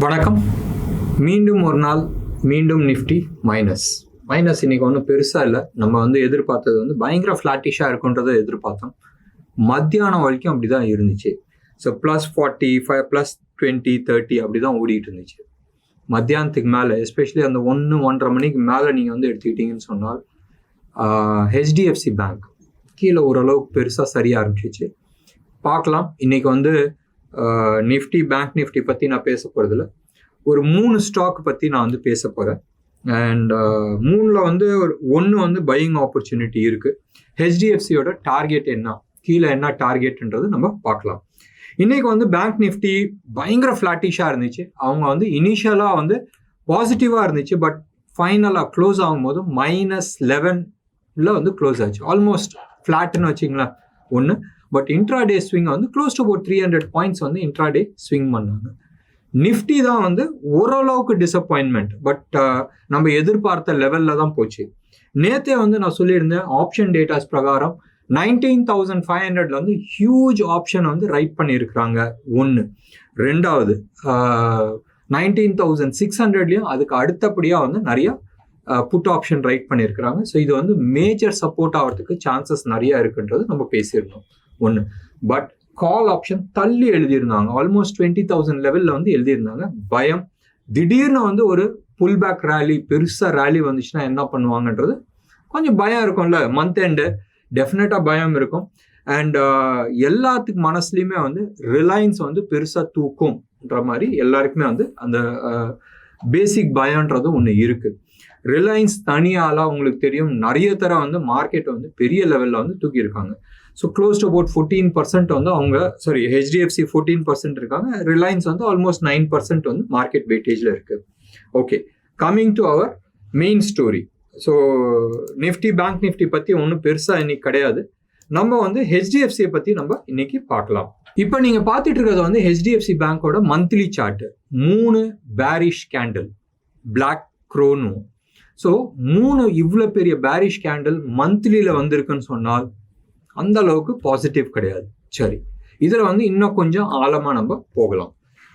வணக்கம். மீண்டும் ஒரு நாள் மீண்டும் நிஃப்டி மைனஸ் இன்னைக்கு ஒன்றும் பெருசாக இல்லை. நம்ம எதிர்பார்த்தது பயங்கர ஃப்ளாட்டிஷாக இருக்குன்றதை எதிர்பார்த்தோம். மத்தியானம் வரைக்கும் அப்படி தான் இருந்துச்சு. ஸோ +40 +20 30 அப்படி தான் ஓடிட்டு இருந்துச்சு. மத்தியானத்துக்கு மேலே எஸ்பெஷலி அந்த 1-1:30 மணிக்கு மேலே நீங்கள் எடுத்துக்கிட்டீங்கன்னு சொன்னால் ஹெச்டிஎஃப்சி பேங்க் கீழே ஓரளவுக்கு பெருசாக சரிய ஆரம்பிச்சிச்சு. பார்க்கலாம். இன்னைக்கு நிஃப்டி பேங்க் நிஃப்டி பற்றி நான் பேச போகிறதுல ஒரு 3 ஸ்டாக் பற்றி நான் பேச போகிறேன். அண்ட் 3ல் ஒன்று பையிங் ஆப்பர்ச்சுனிட்டி இருக்குது. ஹெச்டிஎஃப்சியோட டார்கெட் என்ன, கீழே என்ன டார்கெட்ன்றது நம்ம பார்க்கலாம். இன்னைக்கு பேங்க் நிஃப்டி பயங்கர ஃப்ளாட்டிஷாக இருந்துச்சு. அவங்க இனிஷியலாக பாசிட்டிவாக இருந்துச்சு. பட் ஃபைனலாக க்ளோஸ் ஆகும்போது -11 க்ளோஸ் ஆச்சு. ஆல்மோஸ்ட் ஃப்ளாட்னு வச்சிங்களேன் ஒன்று. But intraday swing close to about 300 points intraday swing பண்ணாங்க. நிஃப்டி தான் ஓரளவுக்கு டிசப்பாயின்மெண்ட். பட் நம்ம எதிர்பார்த்த லெவலில் தான் போச்சு. நேற்றே நான் சொல்லியிருந்தேன், ஆப்ஷன் டேட்டாஸ் பிரகாரம் 19,500 ஹியூஜ் ஆப்ஷன் ரைட் பண்ணியிருக்கிறாங்க. ஒன்று. ரெண்டாவது 19,600 அதுக்கு அடுத்தபடியாக நிறைய புட் ஆப்ஷன் ரைட் பண்ணியிருக்கிறாங்க. ஸோ இது மேஜர் சப்போர்ட் ஆகிறதுக்கு சான்சஸ் நிறைய இருக்குன்றது நம்ம பேசியிருந்தோம். ஒன்று. பட் கால் ஆப்ஷன் தள்ளி எழுதியிருந்தாங்க. ஆல்மோஸ்ட் 20,000 லெவலில் எழுதியிருந்தாங்க. பயம். திடீர்னு ஒரு புல் பேக் ரேலி, பெருசாக ரேலி வந்துச்சுன்னா என்ன பண்ணுவாங்கன்றது கொஞ்சம் பயம் இருக்கும்ல. மந்த் எண்டு டெஃபினட்டாக பயம் இருக்கும். அண்ட் எல்லாத்துக்கு மனசுலையுமே ரிலையன்ஸ் பெருசாக தூக்கும்ன்ற மாதிரி எல்லாருக்குமே அந்த பேசிக் பயம்ன்றது ஒன்று இருக்குது. ரிலையன்ஸ் தனியால் உங்களுக்கு தெரியும் நிறைய தர மார்க்கெட் பெரிய லெவலில் தூக்கியிருக்காங்க. ஸோ க்ளோஸ் டு அபவுட் 14% அவங்க ஹெச்டிஎஃப்சி 14% இருக்காங்க. ரிலையன்ஸ் ஆல்மோஸ்ட் 9% மார்க்கெட் வெயிட்டேஜில் இருக்குது. Okay, coming to our main story. So Nifty bank Nifty பற்றி ஒன்றும் பெருசாக இன்னைக்கு கிடையாது. நம்ம ஹெச்டிஎஃப்சியை பற்றி நம்ம இன்னைக்கு பார்க்கலாம். இப்போ நீங்கள் பார்த்துட்டு இருக்கிறது ஹெச்டிஎஃப்சி பேங்கோட monthly chart. 3 bearish candle, black க்ரோனு. ஸோ 3 இவ்வளோ பெரிய பேரிஷ் கேண்டில் மந்த்லியில் வந்திருக்குன்னு சொன்னால் அந்த அளவுக்கு பாசிட்டிவ் கிடையாது. சரி, இதில் இன்னும் கொஞ்சம் ஆழமாக நம்ம போகலாம்.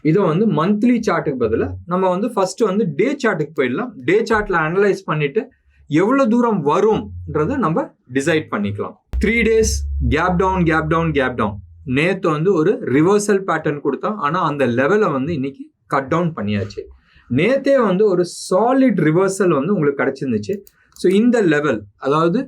இதை மந்த்லி சார்ட்டுக்கு பதிலாக நம்ம ஃபர்ஸ்ட் டே சார்ட்டுக்கு போயிடலாம். டே சார்ட்டில் அனலைஸ் பண்ணிட்டு எவ்வளோ தூரம் வரும்ன்றதை நம்ம டிசைட் பண்ணிக்கலாம். 3 days கேப் டவுன். நேற்று ஒரு ரிவர்சல் பேட்டர்ன் கொடுத்தோம். ஆனால் அந்த லெவலை இன்னைக்கு கட் டவுன் பண்ணியாச்சு. நேற்றே ஒரு சாலிட் ரிவர்சல் உங்களுக்கு கிடைச்சிருந்துச்சு. ஸோ இந்த லெவல், அதாவது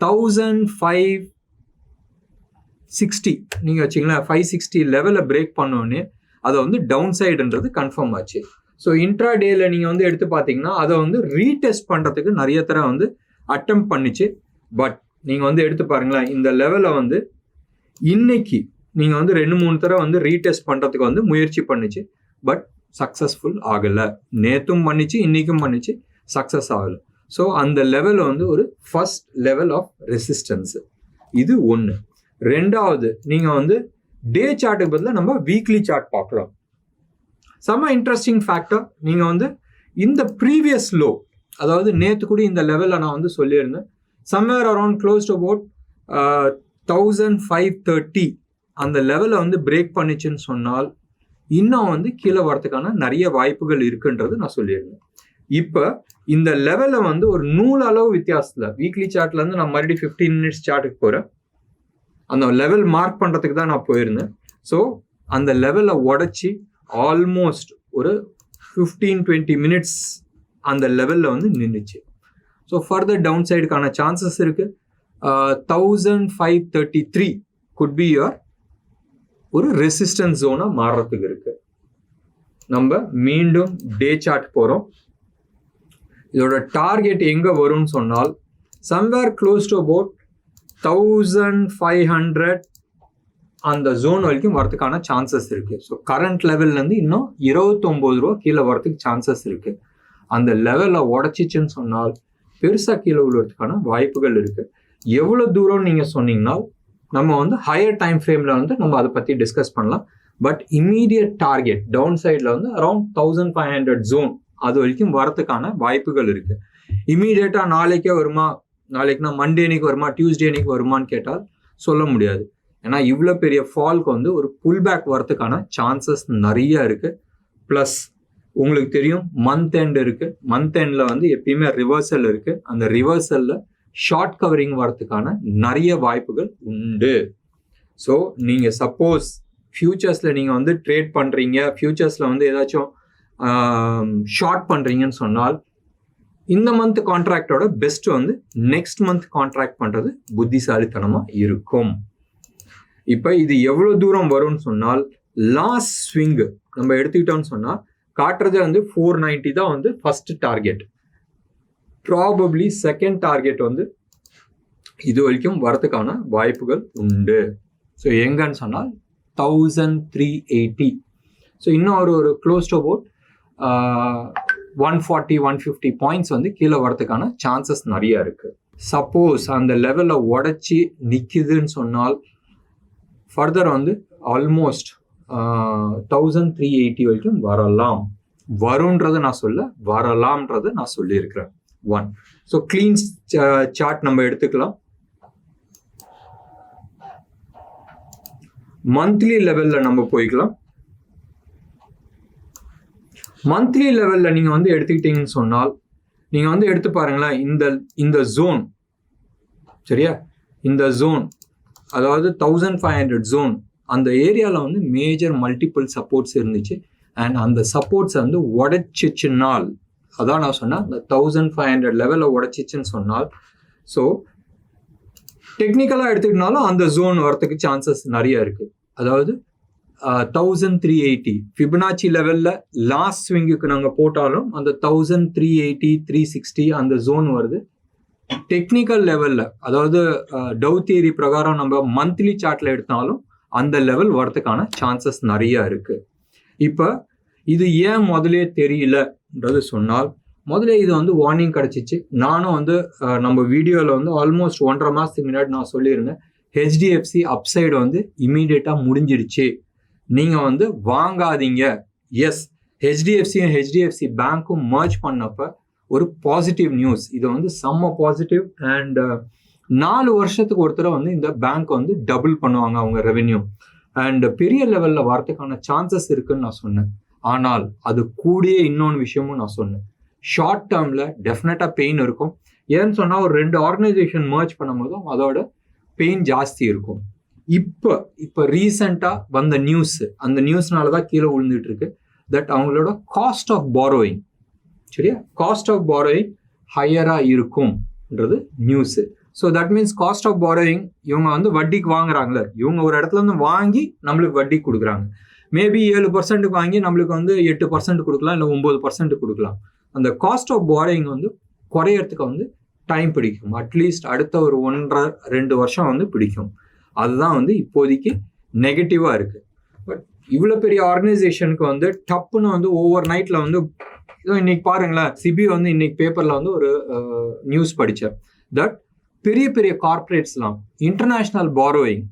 1560 நீங்கள் வச்சிங்களேன், 560 லெவலை பிரேக் பண்ணோன்னே அதை டவுன் சைடுன்றது கன்ஃபார்ம் ஆச்சு. ஸோ இன்ட்ரா டேல நீங்கள் எடுத்து பார்த்தீங்கன்னா அதை ரீடெஸ்ட் பண்ணுறதுக்கு நிறைய தர அட்டம் பண்ணிச்சு. பட் நீங்கள் எடுத்து பாருங்களேன், இந்த லெவலை இன்னைக்கு நீங்கள் 2-3 தர ரீடெஸ்ட் பண்ணுறதுக்கு முயற்சி பண்ணிச்சு. பட் சக்ஸஸ்ஃபுல் ஆகலை. நேற்றும் பண்ணிச்சு, இன்னைக்கும் பண்ணிச்சு, சக்ஸஸ் ஆகலை. ஸோ அந்த லெவல் ஒரு ஃபர்ஸ்ட் லெவல் ஆஃப் ரெசிஸ்டன்ஸ். இது ஒன்று. ரெண்டாவது, நீங்கள் டே சார்ட்டுக்கு பதிலாக நம்ம வீக்லி சார்ட் பார்க்கலாம். செம்ம இன்ட்ரெஸ்டிங் ஃபேக்டர். நீங்கள் இந்த ப்ரீவியஸ் லோ, அதாவது நேற்று கூட இந்த லெவலில் நான் சொல்லியிருந்தேன், somewhere around close to about 1530 அந்த லெவலை பிரேக் பண்ணிச்சுன்னு சொன்னால் இன்னும் கீழே வரதுக்கான நிறைய வாய்ப்புகள் இருக்குன்றது நான் சொல்லியிருந்தேன். இப்போ இந்த லெவலில் ஒரு 100 அளவு வித்தியாசத்தில் வீக்லி சார்ட்லேருந்து நான் மறுபடியும் 15 minutes சார்ட்டுக்கு போகிறேன். அந்த லெவல் மார்க் பண்ணுறதுக்கு தான் நான் போயிருந்தேன். ஸோ அந்த லெவலை உடச்சி ஆல்மோஸ்ட் ஒரு 15-20 minutes அந்த லெவலில் நின்றுச்சு. ஸோ ஃபர்தர் டவுன் சைடுக்கான சான்சஸ் இருக்குது. 1533 குட் பி யுவர் ஒரு ரெசிஸ்டன்ஸ் ஜோனாக மாறுறதுக்கு இருக்கு. நம்ம மீண்டும் டே சார்ட் போகிறோம். இதோட டார்கெட் எங்கே வரும்னு சொன்னால் சம்வேர் க்ளோஸ் டு அபவுட் 1500 அந்த ஜோன் வரைக்கும் வரதுக்கான சான்சஸ் இருக்குது. ஸோ கரண்ட் லெவல்லேருந்து இன்னும் 29 ரூபா கீழே வரதுக்கு சான்சஸ் இருக்குது. அந்த லெவலில் உடச்சிச்சுன்னு சொன்னால் பெருசாக கீழே விழுறதுக்கான வாய்ப்புகள் இருக்குது. எவ்வளோ தூரம் நீங்கள் சொன்னீங்கன்னா நம்ம ஹையர் டைம் ஃப்ரேமில் நம்ம அதை பற்றி டிஸ்கஸ் பண்ணலாம். பட் இம்மீடியட் டார்கெட் டவுன் சைடில் அரௌண்ட் 1500 ஜோன் அது வரைக்கும் வரத்துக்கான வாய்ப்புகள் இருக்குது. இம்மீடியட்டாக நாளைக்கே வருமா, நாளைக்குனா மண்டே அன்னைக்கு வருமா, டியூஸ்டே அன்னைக்கு வருமானு கேட்டால் சொல்ல முடியாது. ஏன்னா இவ்வளோ பெரிய ஃபால்க்கு ஒரு புல் பேக் வரத்துக்கான சான்சஸ் நிறைய இருக்குது. ப்ளஸ் உங்களுக்கு தெரியும் மந்த் எண்ட் இருக்கு. மந்த் எண்ட்ல வந்து எப்பயுமே ரிவர்சல் இருக்கு. அந்த ரிவர்சல்ல ஷார்ட் கவரிங் வரதுக்கான நிறைய வாய்ப்புகள் உண்டு. ஸோ நீங்க சப்போஸ் ஃபியூச்சர்ஸ்ல நீங்க வந்து ட்ரேட் பண்றீங்க, ஃபியூச்சர்ஸ்ல வந்து ஏதாச்சும் ஷார்ட் பண்றீங்கன்னு சொன்னால் இந்த மந்த் கான்ட்ராக்டோட பெஸ்ட் வந்து நெக்ஸ்ட் மந்த் கான்ட்ராக்ட் பண்றது புத்திசாலித்தனமா இருக்கும். இப்ப இது எவ்வளவு தூரம் வரும்னு சொன்னால் லாஸ்ட் ஸ்விங் நம்ம எடுத்துக்கிட்டோம்னு சொன்னா காட்டுறது வந்து 490 தான் வந்து first target. Probably second target வந்து இது வரைக்கும் வரதுக்கான வாய்ப்புகள் உண்டு. ஸோ எங்கன்னு சொன்னால் 1380. ஸோ இன்னும் ஒரு க்ளோஸ் டு அபவுட் 140-150 பாயிண்ட்ஸ் வந்து கீழே வரதுக்கான சான்சஸ் நிறைய இருக்கு. சப்போஸ் அந்த லெவலில் உடச்சி நிற்குதுன்னு சொன்னால் ஃபர்தர் வந்து ஆல்மோஸ்ட் 1380 வரைக்கும் வரலாம். வரும்ன்றதை நான் வரலாம்ன்றதை நான் சொல்லியிருக்கிறேன். 1. ஸோ கிளீன் சார்ட் நம்ம எடுத்துக்கலாம். மந்த்லி லெவலில் நம்ம போய்க்கலாம். மந்த்லி லெவலில் நீங்கள் வந்து எடுத்துக்கிட்டீங்கன்னு சொன்னால் நீங்கள் வந்து எடுத்து பாருங்களேன். இந்த ஜோன் சரியா, இந்த ஜோன் அதாவது 1500 ஜோன், அந்த ஏரியாவில் வந்து மேஜர் மல்டிபிள் சப்போர்ட்ஸ் இருந்துச்சு. அண்ட் அந்த சப்போர்ட்ஸை வந்து உடைச்சிச்சுன்னால், அதான் நான் சொன்னேன், இந்த 1500 லெவலில் உடைச்சிச்சுன்னு சொன்னால், ஸோ டெக்னிக்கலாக எடுத்துக்கிட்டாலும் அந்த ஜோன் வரத்துக்கு சான்சஸ் நிறைய இருக்கு. அதாவது 1380 ஃபிபனாச்சி லெவலில் லாஸ்ட் ஸ்விங்குக்கு நாங்கள் போட்டாலும் அந்த 1380-360 அந்த ஜோன் வருது. டெக்னிக்கல் லெவலில் அதாவது டவ் தியரி பிரகாரம் நம்ம மந்த்லி சார்ட்ல எடுத்தாலும் அந்த லெவல் வரதுக்கான சான்சஸ் நிறைய இருக்கு. இப்போ இது ஏன் முதலே தெரியலன்றது சொன்னால், முதல்ல இது வந்து வார்னிங் கிடைச்சிச்சு. நானும் வந்து நம்ம வீடியோவில் வந்து ஆல்மோஸ்ட் 1.5 மாதத்துக்கு முன்னாடி நான் சொல்லியிருந்தேன், HDFC அப்சைடு வந்து இமீடியட்டாக முடிஞ்சிடுச்சு, நீங்கள் வந்து வாங்காதீங்க. எஸ், HDFCயும் HDFC பேங்க்கும் மர்ஜ் பண்ணப்ப ஒரு பாசிட்டிவ் நியூஸ். இது வந்து செம்ம பாசிட்டிவ். அண்ட் 4 வருஷத்துக்கு ஒருத்தர வந்து இந்த பேங்க் வந்து டபுள் பண்ணுவாங்க அவங்க ரெவென்யூ. அண்ட் பெரிய லெவலில் வரதுக்கான சான்சஸ் இருக்குன்னு நான் சொன்னேன். ஆனால் அது கூடயே இன்னொன்று விஷயமும் நான் சொன்னேன், ஷார்ட் டேர்மில் டெஃபினட்டாக பெயின் இருக்கும். ஏன்னு சொன்னால் ஒரு 2 ஆர்கனைசேஷன் மர்ஜ் பண்ணும்போதும் அதோட பெயின் ஜாஸ்தி இருக்கும். இப்போ ரீசெண்டாக வந்த நியூஸ், அந்த நியூஸ்னால தான் கீழே விழுந்துட்டு இருக்கு, தட் அவங்களோட காஸ்ட் ஆஃப் பாரோயிங் சரியா, காஸ்ட் ஆஃப் பாரோயிங் ஹையராக இருக்கும்ன்றது news. So that means cost of borrowing இவங்க வந்து வட்டிக்கு வாங்குறாங்களே, இவங்க ஒரு இடத்துல இருந்து வாங்கி நம்மளுக்கு வட்டி கொடுக்குறாங்க. மேபி 7% வாங்கி நம்மளுக்கு வந்து 8% கொடுக்கலாம், இல்லை 9% கொடுக்கலாம். அந்த காஸ்ட் ஆஃப் பாரோயிங் வந்து குறையறதுக்கு வந்து டைம் பிடிக்கும். அட்லீஸ்ட் அடுத்த ஒரு 1.5-2 வருஷம் வந்து பிடிக்கும். அதுதான் வந்து இப்போதைக்கு நெகட்டிவாக இருக்குது. பட் இவ்வளோ பெரிய ஆர்கனைசேஷனுக்கு வந்து டப்புன்னு வந்து ஓவர் நைட்டில் வந்து இன்னைக்கு பாருங்களேன், செபி வந்து இன்னைக்கு பேப்பரில் வந்து ஒரு நியூஸ் படித்தேன், தட் பெரிய பெரிய கார்பரேட்ஸ்லாம் இன்டர்நேஷ்னல் பாரோயிங்,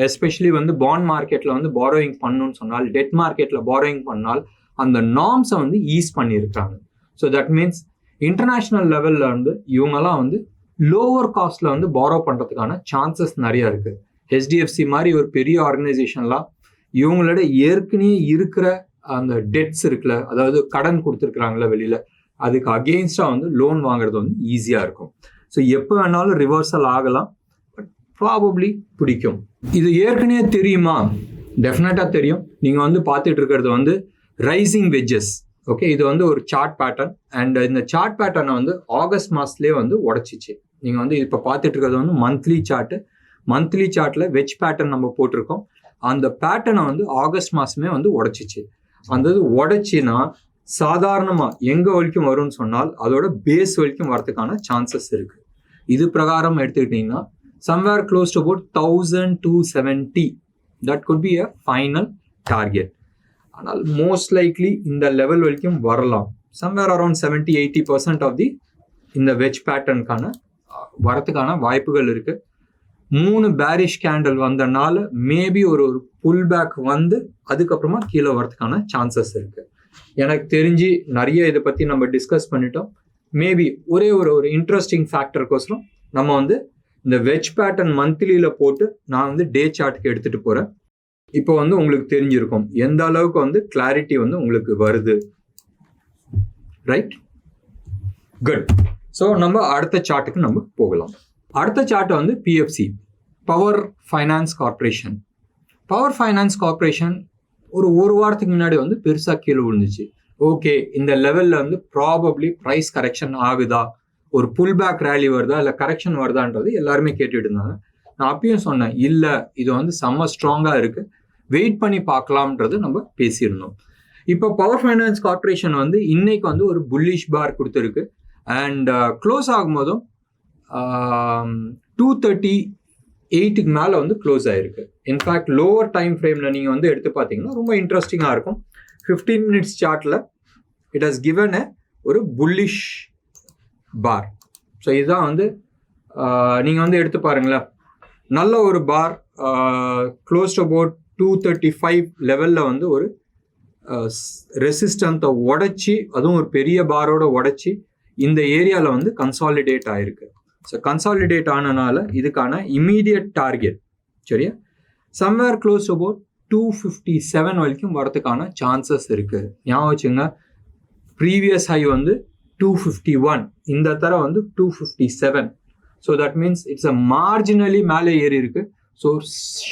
எஸ்பெஷலி வந்து பாண்ட் மார்க்கெட்டில் வந்து பாரோயிங் பண்ணணும்னு சொன்னால், டெட் மார்க்கெட்டில் பாரோயிங் பண்ணால் அந்த நார்ம்ஸை வந்து ஈஸ் பண்ணியிருக்காங்க. ஸோ தட் மீன்ஸ் இன்டர்நேஷ்னல் லெவலில் வந்து இவங்கெல்லாம் வந்து லோவர் காஸ்ட்டில் வந்து பாரோ பண்ணுறதுக்கான சான்சஸ் நிறையா இருக்குது. HDFC மாதிரி ஒரு பெரிய ஆர்கனைசேஷன்லாம் இவங்களோட ஏற்கனவே இருக்கிற அந்த டெட்ஸ் இருக்குல்ல, அதாவது கடன் கொடுத்துருக்குறாங்களே வெளியில், அதுக்கு அகெயின்ஸ்டாக வந்து லோன் வாங்குறது வந்து ஈஸியாக இருக்கும். ஸோ எப்போ வேணாலும் ரிவர்சல் ஆகலாம், பட் ப்ராபப்ளி பிடிக்கும். இது ஏற்கனவே தெரியுமா? டெஃபினட்டாக தெரியும். நீங்கள் வந்து பார்த்துட்டு இருக்கிறது வந்து ரைசிங் வெஜ்ஜஸ். ஓகே, இது வந்து ஒரு சார்ட் பேட்டர்ன். அண்ட் இந்த சார்ட் பேட்டர்னை வந்து ஆகஸ்ட் மாதத்துலேயே வந்து உடச்சிச்சு. நீங்கள் வந்து இப்போ பார்த்துட்டு இருக்கிறது வந்து மந்த்லி சார்ட்டு. மந்த்லி சார்ட்டில் வெஜ் பேட்டர்ன் நம்ம போட்டிருக்கோம். அந்த பேட்டர்னை வந்து ஆகஸ்ட் மாதமே வந்து உடச்சிச்சு. அந்த இது உடச்சின்னா சாதாரணமாக எங்கே வரைக்கும் வரும்னு சொன்னால் அதோட பேஸ் வரைக்கும் வரதுக்கான சான்சஸ் இருக்குது. இது பிரகாரம் எடுத்துக்கிட்டிங்கன்னா somewhere close to about 1270 that could be a final target. ஆனால் மோஸ்ட் லைக்லி இந்த லெவல் வரைக்கும் வரலாம். somewhere around 70-80% ஆஃப் தி இந்த வெஜ் பேட்டர்னுக்கான வரத்துக்கான வாய்ப்புகள் இருக்குது. 3 பேரிஷ் கேண்டில் வந்தனால மேபி ஒரு புல் பேக் வந்து அதுக்கப்புறமா கீழே வரதுக்கான சான்சஸ் இருக்குது. எனக்கு தெரிஞ்சு நிறைய இதை பற்றி நம்ம டிஸ்கஸ் பண்ணிட்டோம். மேபி ஒரே ஒரு இன்ட்ரெஸ்டிங் ஃபேக்டருக்கோசரம் நம்ம வந்து இந்த வெஜ் பேட்டர்ன் மந்த்லியில் போட்டு நான் வந்து டே சார்ட்டுக்கு எடுத்துகிட்டு போகிறேன். இப்போ வந்து உங்களுக்கு தெரிஞ்சிருக்கும் எந்த அளவுக்கு வந்து கிளாரிட்டி வந்து உங்களுக்கு வருது. Right, good. ஸோ நம்ம அடுத்த சார்ட்டுக்கு நம்ம போகலாம். அடுத்த சார்ட் வந்து PFC, power finance corporation. Power finance corporation ஒரு வாரத்துக்கு முன்னாடி வந்து பெருசாக கீழே விழுந்துச்சு. ஓகே, இந்த லெவலில் வந்து ப்ராபப்ளி ப்ரைஸ் கரெக்ஷன் ஆகுதா, ஒரு புல் பேக் ரேலி வருதா இல்லை கரெக்ஷன் வருதான்றது எல்லாருமே கேட்டுட்டு இருந்தாங்க. நான் அப்பயும் சொன்னேன், இல்லை இது வந்து செம்ம ஸ்ட்ராங்காக இருக்கு, வெயிட் பண்ணி பார்க்கலாம்ன்றது நம்ம பேசியிருந்தோம். இப்போ பவர் ஃபைனான்ஸ் கார்பரேஷன் வந்து இன்னைக்கு வந்து ஒரு புல்லிஷ் பார் கொடுத்துருக்கு. அண்ட் க்ளோஸ் ஆகும்போதும் 238க்கு மேலே வந்து க்ளோஸ் ஆயிருக்கு. இன்ஃபேக்ட் லோவர் டைம் ஃப்ரேமில் நீங்கள் வந்து எடுத்து பார்த்தீங்கன்னா ரொம்ப இன்ட்ரெஸ்டிங்காக இருக்கும். 15 minutes சார்ட்டில் இட் ஹஸ் கிவன் ஒரு புல்லிஷ் பார். ஸோ இதுதான் வந்து நீங்கள் வந்து எடுத்து பாருங்களேன், நல்ல ஒரு பார் க்ளோஸ்ட் அபவுட் 235 லெவலில் வந்து ஒரு ரெசிஸ்டன்ஸை உடைச்சி, அதுவும் ஒரு பெரிய பாரோட உடைச்சி இந்த ஏரியாவில் வந்து கன்சாலிடேட் ஆயிருக்கு. ஸோ கன்சாலிடேட் ஆனனால இதுக்கான இம்மீடியட் டார்கெட் சரியா சம்வேர் க்ளோஸ் அபவுட் 257 வரைக்கும் வரதுக்கான சான்சஸ் இருக்கு. ஞாபகம் வச்சுங்க, ப்ரீவியஸ் ஹை வந்து 251, இந்த தர வந்து 257. So that means it's a marginally மேலே ஏறி இருக்கு. ஸோ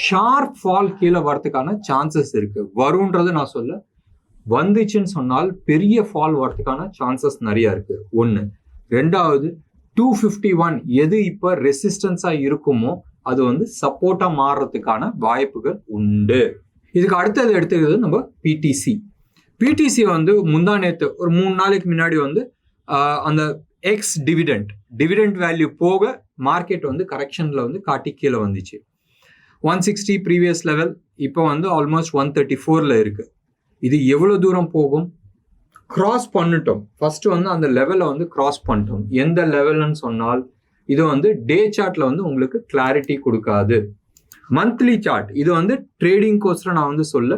ஷார்ப் ஃபால் கீழே வரதுக்கான சான்சஸ் இருக்கு. வரும்ன்றது நான் சொல்ல, வந்துச்சுன்னு சொன்னால் பெரிய ஃபால் வரதுக்கான சான்சஸ் நிறைய இருக்கு. ஒன்று. ரெண்டாவது, 251 எது இப்போ ரெசிஸ்டன்ஸாக இருக்குமோ அது வந்து சப்போர்ட்டாக மாறுறதுக்கான வாய்ப்புகள் உண்டு. இதுக்கு அடுத்தது எடுத்துக்கிறது நம்ம பிடிசி. பிடிசி வந்து முந்தா நேற்று ஒரு 3 நாளைக்கு முன்னாடி வந்து அந்த எக்ஸ் டிவிடெண்ட் வேல்யூ போக மார்க்கெட் வந்து கரெக்ஷனில் வந்து காட்டி கீழே வந்துச்சு. 160 ப்ரீவியஸ் லெவல், இப்போ வந்து ஆல்மோஸ்ட் 134ல் இருக்கு. இது எவ்வளோ தூரம் போகும்? கிராஸ் பண்ணிட்டோம். ஃபர்ஸ்ட் வந்து அந்த லெவலை வந்து கிராஸ் பண்ணிட்டோம். எந்த லெவல்னு சொன்னால் இது வந்து டே சார்ட்ல வந்து உங்களுக்கு கிளாரிட்டி கொடுக்காது. மந்த்லி சார்ட் இது வந்து ட்ரேடிங் கோஸ்டர் நான் வந்து சொல்ல,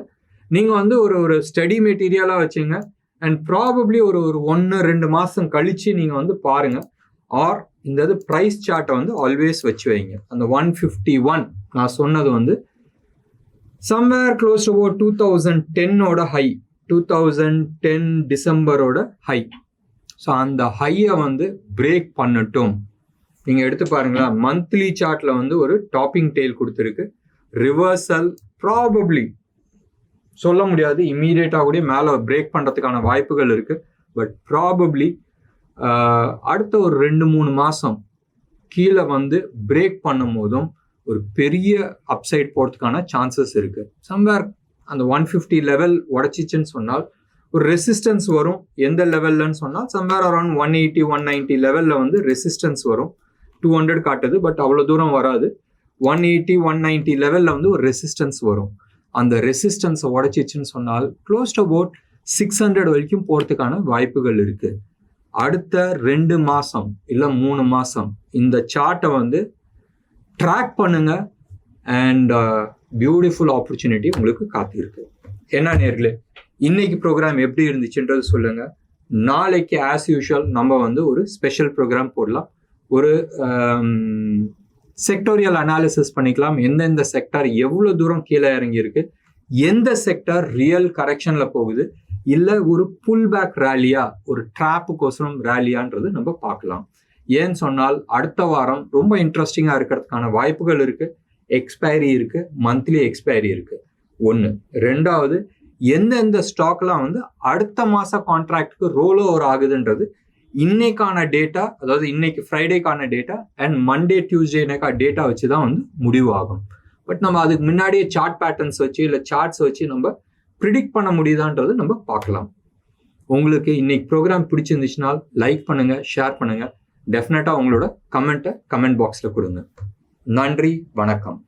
நீங்க வந்து ஒரு ஸ்டடி மெட்டீரியலா வச்சுங்க. அண்ட் ப்ராபப்ளி ஒரு 1-2 மாசம் கழிச்சு நீங்க வந்து பாருங்க. ஆர் இந்த இது ப்ரைஸ் சார்ட்டை வந்து ஆல்வேஸ் வச்சு வைங்க. அந்த 151 நான் சொன்னது வந்து சம்வேர் க்ளோஸ் அபவுட் 2010ஓட ஹை, 2010 டிசம்பரோட ஹை. ஸோ அந்த ஹையை வந்து பிரேக் பண்ணட்டும். நீங்கள் எடுத்து பாருங்களா, மந்த்லி சார்ட்ல வந்து ஒரு டாப்பிங் டெயில் கொடுத்துருக்கு. ரிவர்சல் ப்ராபப்ளி சொல்ல முடியாது, இம்மீடியட்டாக கூட மேலே பிரேக் பண்ணுறதுக்கான வாய்ப்புகள் இருக்கு. பட் ப்ராபப்ளி அடுத்த ஒரு 2-3 மாதம் கீழே வந்து பிரேக் பண்ணும் போதும் ஒரு பெரிய அப்சைட் போகிறதுக்கான சான்சஸ் இருக்கு. சம்வேர் அந்த 150 லெவல் உடச்சிச்சுன்னு சொன்னால் ஒரு ரெசிஸ்டன்ஸ் வரும். எந்த லெவல்லன்னு சொன்னால் சம்வேர் அரௌண்ட் 180-190 லெவலில் வந்து ரெசிஸ்டன்ஸ் வரும். 200 காட்டுது, பட் அவ்வளோ தூரம் வராது. 180-190 லெவலில் வந்து ஒரு ரெசிஸ்டன்ஸ் வரும். அந்த ரெசிஸ்டன்ஸை உடச்சிச்சுன்னு சொன்னால் க்ளோஸ்ட் அபவுட் 600 வரைக்கும் போகிறதுக்கான வாய்ப்புகள் இருக்கு. அடுத்த 2 மாதம் இல்லை 3 மாதம் இந்த சார்ட்டை வந்து ட்ராக் பண்ணுங்க. அண்ட் பியூட்டிஃபுல் ஆப்பர்ச்சுனிட்டி உங்களுக்கு காத்திருக்கு. என்ன நேர்களே, இன்னைக்கு ப்ரோக்ராம் எப்படி இருந்துச்சுன்றது சொல்லுங்க. நாளைக்கு ஆஸ் யூஷுவல் நம்ம வந்து ஒரு ஸ்பெஷல் ப்ரோக்ராம் போடலாம். ஒரு செக்டோரியல் அனாலிசிஸ் பண்ணிக்கலாம். எந்தெந்த செக்டார் எவ்வளோ தூரம் கீழே இறங்கி இருக்கு, எந்த செக்டார் ரியல் கரெக்ஷன்ல போகுது, இல்லை ஒரு புல் பேக் ரேலியா, ஒரு ட்ராப்புக்கோசரம் ரேலியான்றது நம்ம பார்க்கலாம். ஏன்னு சொன்னால் அடுத்த வாரம் ரொம்ப இன்ட்ரெஸ்டிங்காக இருக்கிறதுக்கான வாய்ப்புகள் இருக்கு. எக்ஸ்பைரி இருக்கு, மந்த்லி எக்ஸ்பைரி இருக்கு. ஒன்று. ரெண்டாவது, எந்தெந்த ஸ்டாக்லாம் வந்து அடுத்த மாச கான்ட்ராக்டுக்கு ரோல் ஓவர் ஆகுதுன்றது இன்னைக்கான டேட்டா, அதாவது இன்னைக்கு ஃப்ரைடேக்கான டேட்டா அண்ட் மண்டே டியூஸ்டேனக்கா டேட்டா வச்சு தான் வந்து முடிவாகும். பட் நம்ம அதுக்கு முன்னாடியே சார்ட் பேட்டர்ன்ஸ் வச்சு இல்லை சார்ட்ஸ் வச்சு நம்ம ப்ரிடிக்ட் பண்ண முடியுதான்றது நம்ம பார்க்கலாம். உங்களுக்கு இன்னைக்கு ப்ரோக்ராம் பிடிச்சிருந்துச்சுன்னா லைக் பண்ணுங்க, ஷேர் பண்ணுங்க. டெஃபினட்டா உங்களோட கமெண்ட் பாக்ஸ்ல கொடுங்க. நன்றி, வணக்கம்.